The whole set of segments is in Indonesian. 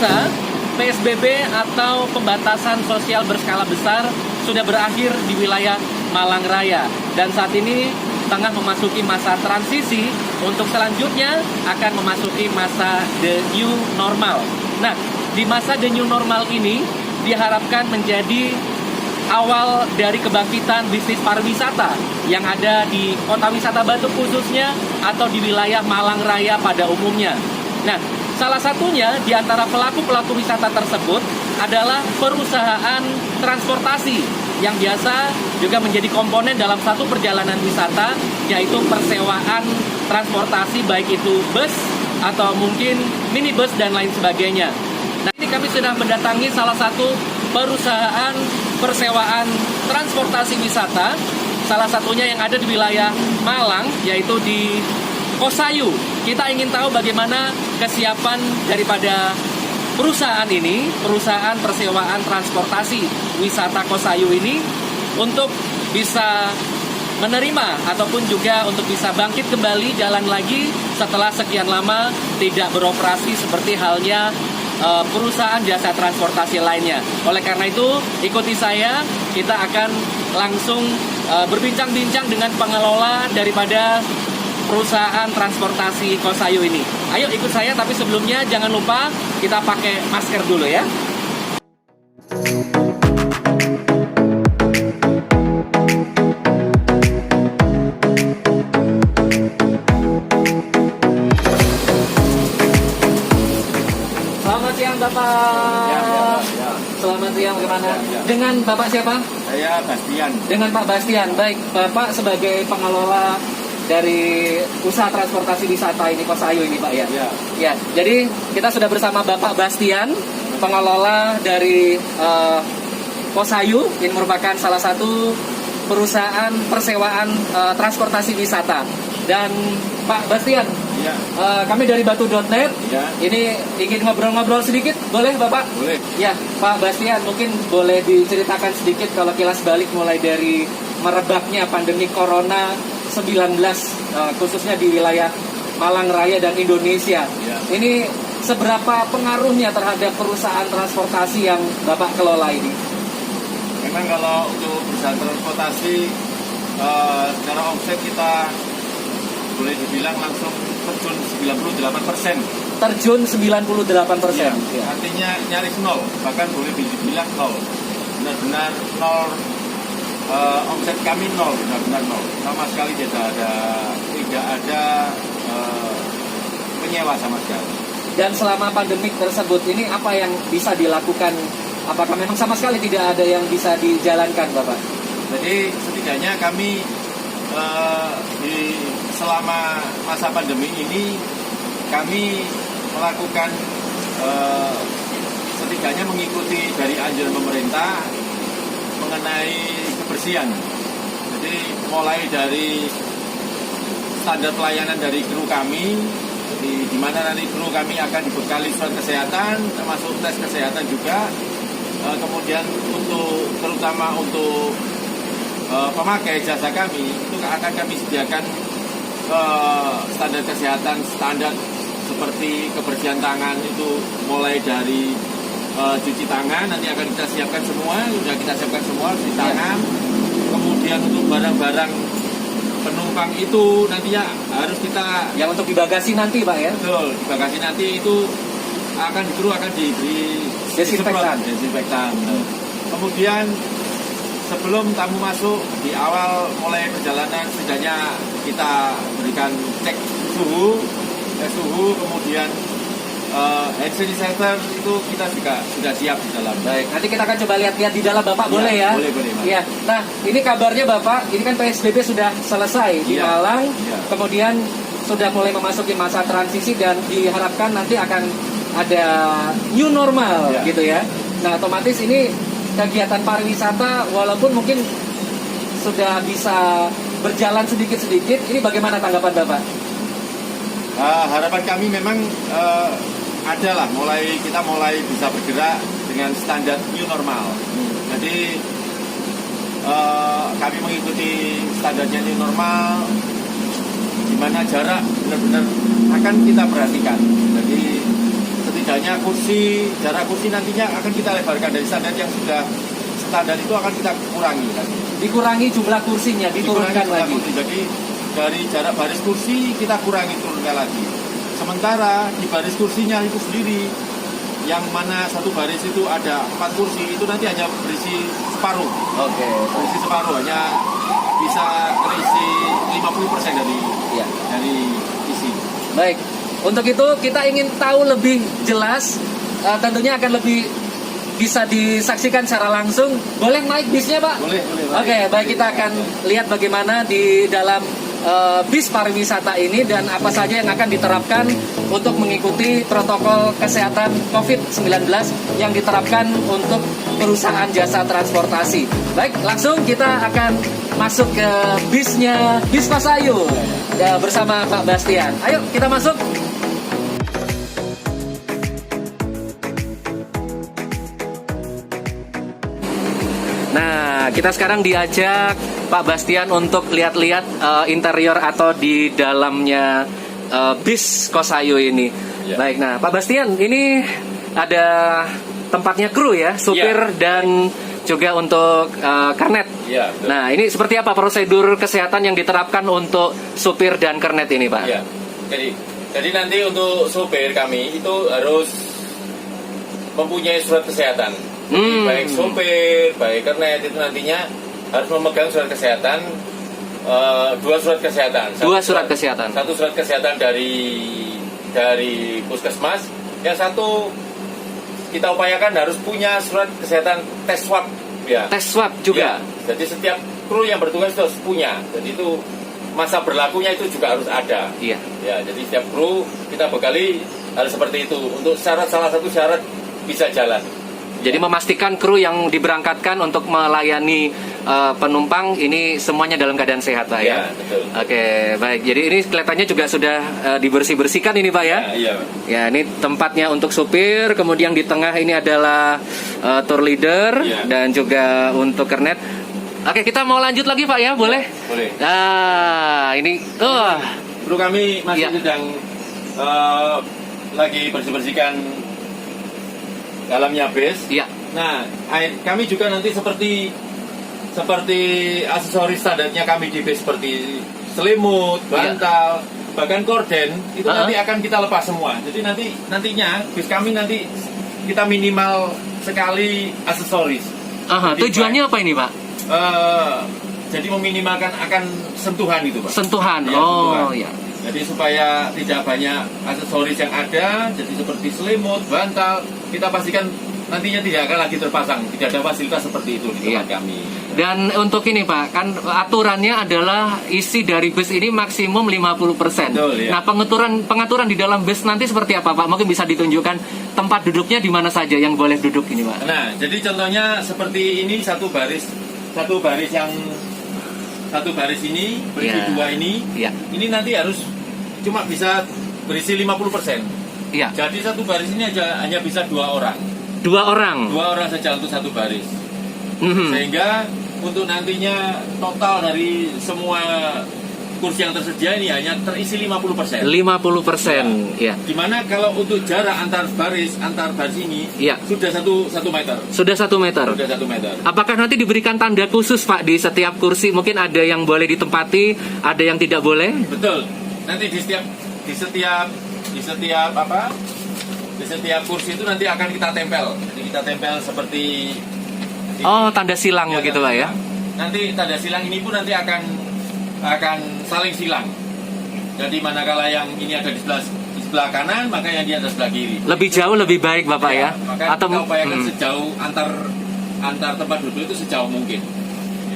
masa PSBB atau pembatasan sosial berskala besar sudah berakhir di wilayah Malang Raya. Dan saat ini tengah memasuki masa transisi untuk selanjutnya akan memasuki masa the new normal. Nah, di masa the new normal ini diharapkan menjadi awal dari kebangkitan bisnis pariwisata yang ada di kota wisata Batu khususnya atau di wilayah Malang Raya pada umumnya. Nah, salah satunya di antara pelaku-pelaku wisata tersebut adalah perusahaan transportasi yang biasa juga menjadi komponen dalam satu perjalanan wisata, yaitu persewaan transportasi baik itu bus atau mungkin minibus dan lain sebagainya. Nah, ini kami sedang mendatangi salah satu perusahaan persewaan transportasi wisata, salah satunya yang ada di wilayah Malang, yaitu di Kosayu. Kita ingin tahu bagaimana kesiapan daripada perusahaan ini, perusahaan persewaan transportasi wisata Kosayu ini, untuk bisa menerima ataupun juga untuk bisa bangkit kembali jalan lagi setelah sekian lama tidak beroperasi seperti halnya perusahaan jasa transportasi lainnya. Oleh karena itu, ikuti saya, kita akan langsung berbincang-bincang dengan pengelola daripada perusahaan transportasi Kosayu ini. Ayo ikut saya, tapi sebelumnya jangan lupa kita pakai masker dulu ya. Selamat siang Bapak. Ya. Selamat siang, bagaimana? Ya. Dengan Bapak siapa? Saya Bastian. Dengan Pak Bastian. Baik, Bapak sebagai pengelola dari usaha transportasi wisata ini Kosayu ini Pak ya? Ya, jadi kita sudah bersama Bapak Bastian, pengelola dari Kosayu. Ini merupakan salah satu perusahaan persewaan transportasi wisata. Dan Pak Bastian, kami dari Batu.net, ini ingin ngobrol-ngobrol sedikit, boleh Bapak? Boleh. Ya, Pak Bastian, mungkin boleh diceritakan sedikit kalau kilas balik mulai dari merebaknya pandemi Corona 19 khususnya di wilayah Malang Raya dan Indonesia. Ini seberapa pengaruhnya terhadap perusahaan transportasi yang Bapak kelola ini? Memang kalau untuk perusahaan transportasi secara omset kita boleh dibilang langsung terjun 98%. Terjun 98%. Ya. Artinya nyaris nol, bahkan boleh dibilang nol. Benar-benar nol. Omset kami nol, benar-benar nol. Sama sekali tidak ada penyewa sama sekali. Dan selama pandemik tersebut ini apa yang bisa dilakukan? Apakah memang sama sekali tidak ada yang bisa dijalankan, Bapak? Jadi setidaknya kami selama masa pandemi ini kami melakukan setidaknya mengikuti dari anjuran pemerintah mengenai kebersihan. Jadi mulai dari standar pelayanan dari kru kami, di mana nanti kru kami akan dibekali surat kesehatan, termasuk tes kesehatan juga. Kemudian terutama untuk pemakai jasa kami itu akan kami sediakan standar kesehatan standar seperti kebersihan tangan itu mulai dari cuci tangan, nanti akan kita siapkan semua, sudah kita siapkan semua cuci tangan. Kemudian untuk barang-barang penumpang itu nantinya harus kita yang untuk di bagasi nanti Pak ya? Betul, di bagasi nanti itu akan diberi desinfektan. Kemudian sebelum tamu masuk di awal mulai perjalanan setidaknya kita berikan cek suhu, kemudian hand sanitizer itu kita juga sudah siap di dalam. Baik, nanti kita akan coba lihat-lihat di dalam Bapak, boleh ya? Boleh. Iya. Nah, ini kabarnya Bapak, ini kan PSBB sudah selesai di Malang, kemudian sudah mulai memasuki masa transisi dan diharapkan nanti akan ada new normal gitu ya. Nah, otomatis ini kegiatan pariwisata walaupun mungkin sudah bisa berjalan sedikit-sedikit, ini bagaimana tanggapan Bapak? Harapan kami memang adalah kita mulai bisa bergerak dengan standar new normal. Jadi kami mengikuti standarnya new normal, di mana jarak benar-benar akan kita perhatikan. Jadi tidak hanya kursi, jarak kursi nantinya akan kita lebarkan dari standar yang sudah standar itu akan kita kurangi nanti. Dikurangi jumlah kursinya, diturunkan Jumlah lagi. kursi. Jadi dari jarak baris kursi kita kurangi turunkan lagi. Sementara di baris kursinya itu sendiri, yang mana satu baris itu ada 4 kursi, itu nanti hanya berisi separuh. Oke. Berisi separuh, hanya bisa terisi 50% Iya. dari isi. Baik. Untuk itu kita ingin tahu lebih jelas, tentunya akan lebih bisa disaksikan secara langsung. Boleh naik bisnya, Pak? Boleh. Oke, baik, kita akan lihat bagaimana di dalam bis pariwisata ini dan apa saja yang akan diterapkan untuk mengikuti protokol kesehatan COVID-19 yang diterapkan untuk perusahaan jasa transportasi. Baik, langsung kita akan masuk ke bisnya, bis Kosayu bersama Pak Bastian. Ayo kita masuk. Nah, kita sekarang diajak Pak Bastian untuk lihat-lihat interior atau di dalamnya bis Kosayu ini. Ya. Baik, nah Pak Bastian, ini ada tempatnya kru ya, supir dan juga untuk kernet. Ya, betul. Nah, ini seperti apa prosedur kesehatan yang diterapkan untuk supir dan kernet ini, Pak? Ya. Jadi nanti untuk supir kami itu harus mempunyai surat kesehatan. Jadi baik supir, baik kernet itu nantinya harus memegang surat kesehatan, 2 surat kesehatan. Dua surat kesehatan. Satu surat kesehatan dari puskesmas, yang satu kita upayakan harus punya surat kesehatan tes swab. Ya. Tes swab juga. Ya. Jadi setiap kru yang bertugas itu harus punya. Jadi itu masa berlakunya itu juga harus ada. Iya. Ya, jadi setiap kru kita bekali harus seperti itu. Untuk salah satu syarat bisa jalan. Jadi memastikan kru yang diberangkatkan untuk melayani penumpang ini semuanya dalam keadaan sehat, Pak ya. Ya, betul. Oke, baik. Jadi ini kelihatannya juga sudah dibersih-bersihkan ini, Pak ya. Iya. Ya, ini tempatnya untuk supir, kemudian di tengah ini adalah tour leader Ya. dan juga untuk kernet. Oke, kita mau lanjut lagi, Pak ya, boleh? Boleh. Nah, ini Kru kami masih Ya. sedang lagi bersih-bersihkan dalamnya bis. Iya. Nah, kami juga nanti seperti aksesoris standarnya kami di bis seperti selimut, bantal, bahkan korden itu nanti akan kita lepas semua. Jadi nantinya bis kami nanti kita minimal sekali aksesoris. Jadi, tujuannya apa ini, Pak? jadi meminimalkan akan sentuhan itu, Pak. Sentuhan. Ya, sentuhan. Iya. Jadi supaya tidak banyak aksesoris yang ada, jadi seperti selimut, bantal, kita pastikan nantinya tidak akan lagi terpasang, tidak ada fasilitas seperti itu di tempat kami. Dan untuk ini, Pak, kan aturannya adalah isi dari bus ini maksimum 50%. Betul, ya. Nah, pengaturan di dalam bus nanti seperti apa, Pak? Mungkin bisa ditunjukkan tempat duduknya di mana saja yang boleh duduk ini, Pak. Nah, jadi contohnya seperti ini satu baris ini berisi Ya. 2 ini. Iya. Ini nanti harus cuma bisa berisi 50%. Iya. Jadi satu baris ini hanya bisa 2 orang. 2 orang. 2 orang saja untuk satu baris. Mhm. Sehingga untuk nantinya total dari semua kursi yang tersedia ini hanya terisi 50%. 50%. Ya. Dimana kalau untuk jarak antar baris ini Iya. sudah 1 meter. Sudah 1 meter. Sudah 1 meter. Apakah nanti diberikan tanda khusus, Pak, di setiap kursi? Mungkin ada yang boleh ditempati, ada yang tidak boleh? Betul. Nanti di setiap kursi itu nanti akan kita tempel. Jadi kita tempel seperti Oh, tanda silang begitu, Pak ya? Nanti tanda silang ini pun nanti akan saling silang. Jadi manakala yang ini ada di sebelah kanan, maka yang di atas sebelah kiri. Lebih jauh lebih baik, Bapak ya? Maka kita upayakan sejauh antar tempat duduk itu sejauh mungkin.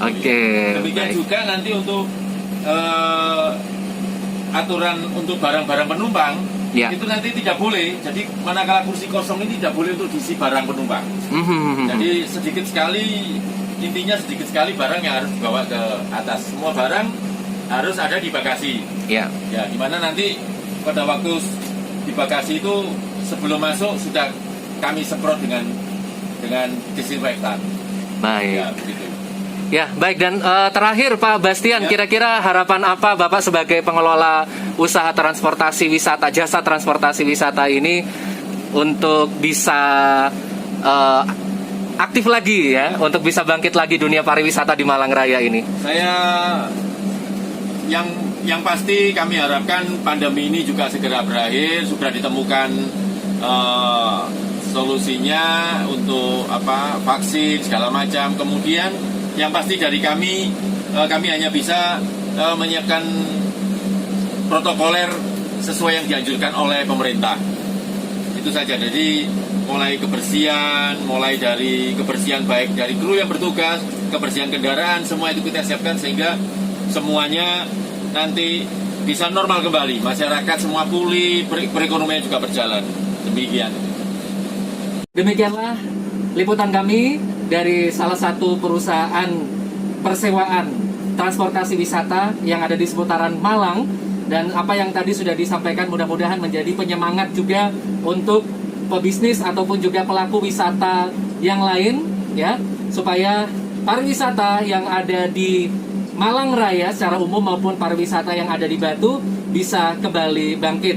Oke. Demikian Baik. juga nanti untuk aturan untuk barang-barang penumpang Ya. itu nanti tidak boleh. Jadi manakala kursi kosong ini tidak boleh untuk diisi barang penumpang. Mhm. Jadi sedikit sekali barang yang harus dibawa ke atas. Semua barang harus ada di bagasi. Ya. Ya, dimana nanti pada waktu di bagasi itu sebelum masuk sudah kami semprot dengan disinfektan. Baik. Ya, begitu. Ya, baik. Dan terakhir Pak Bastian, Ya. kira-kira harapan apa Bapak sebagai pengelola usaha transportasi wisata, jasa transportasi wisata ini untuk bisa aktif lagi ya, untuk bisa bangkit lagi dunia pariwisata di Malang Raya ini? Saya yang pasti kami harapkan pandemi ini juga segera berakhir, sudah ditemukan solusinya untuk vaksin segala macam. Kemudian yang pasti dari kami hanya bisa menyiapkan protokoler sesuai yang dianjurkan oleh pemerintah. Itu saja. Jadi mulai dari kebersihan baik dari kru yang bertugas, kebersihan kendaraan, semua itu kita siapkan sehingga semuanya nanti bisa normal kembali. Masyarakat semua pulih, perekonomian juga berjalan. Demikian. Demikianlah liputan kami dari salah satu perusahaan persewaan transportasi wisata yang ada di seputaran Malang. Dan apa yang tadi sudah disampaikan mudah-mudahan menjadi penyemangat juga untuk pebisnis ataupun juga pelaku wisata yang lain ya, supaya pariwisata yang ada di Malang Raya secara umum maupun pariwisata yang ada di Batu bisa kembali bangkit.